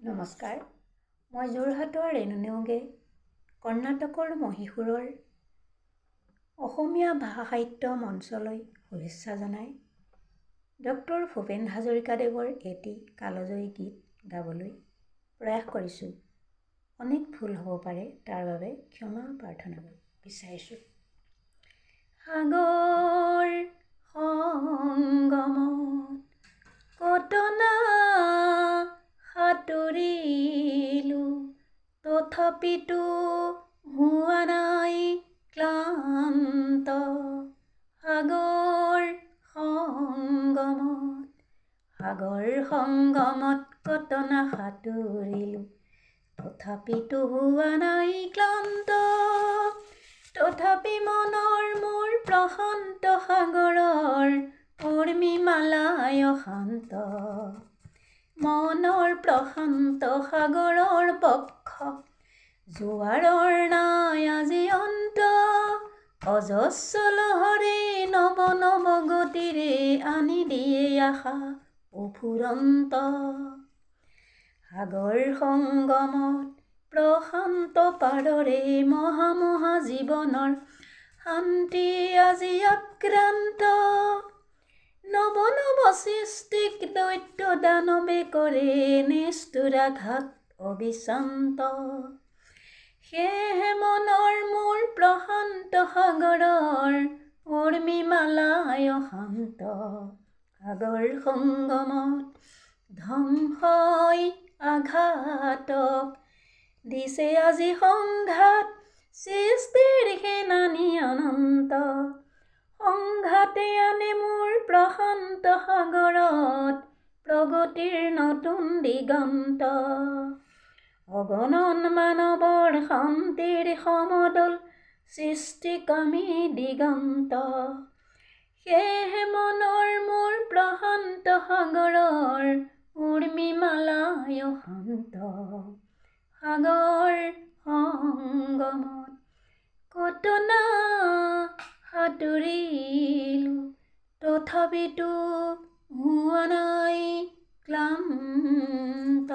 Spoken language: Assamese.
নমস্কাৰ, মই যোৰহাটৰ ৰেণু নেওগে কৰ্ণাটকৰ মহীশূৰৰ অসমীয়া ভাষা সাহিত্য মঞ্চলৈ শুভেচ্ছা জনাই ডক্টৰ ভূপেন হাজৰিকাদেৱৰ এটি কালজয়ী গীত গাবলৈ প্ৰয়াস কৰিছোঁ। অনেক ভুল হ'ব পাৰে, তাৰ বাবে ক্ষমা প্ৰাৰ্থনা বিচাৰিছোঁ। সাগৰ সংগমত কতনা সাঁতুৰিলো, তথাপিতো হোৱা নাই ক্লান্ত। সাগৰ সংগমত কতনা সাঁতুৰিলো, তথাপিতো হোৱা নাই ক্লান্ত। তথাপি মনৰ মোৰ প্ৰশান্ত সাগৰৰ উৰ্মিমালাই অশান্ত। মনৰ প্ৰশান্ত সাগৰৰ পক্ষ জোৱাৰৰ নাই আজি অন্ত। অজস্ৰ লহৰে নৱ নৱ গতিৰে আনি দিয়ে আশা অফুৰন্ত। সাগৰ সংগমত প্ৰশান্ত পাৰৰে মহা জীৱনৰ শান্তি আজি আক্ৰান্ত। নৱ নৱ সৃষ্টিক দৈত্য দানৱে কৰে নিষ্ঠুৰাঘাত অবিশ্ৰান্ত। সেয়েহে মনৰ মোৰ প্ৰশান্ত সাগৰৰ উৰ্মিমালাই অশান্ত। সাগৰ সংগমত ধ্বংসই আঘাতক দিছে আজি সংঘাত, সৃষ্টিৰ সেনানী অনন্ত। সংঘাতে আনে মোৰ প্ৰশান্ত সাগৰত প্ৰগতিৰ নতুন দিগন্ত। অগণন মানৱৰ শান্তিৰ সমদল সৃষ্টিকামী দিগন্ত। সেয়েহে মনৰ মোৰ প্ৰশান্ত সাগৰৰ উৰ্মিমালাই অশান্ত। সাগৰ সংগমত কতনা সাঁতুৰিলো, তথাপিতো হোৱা নাই ক্লান্ত।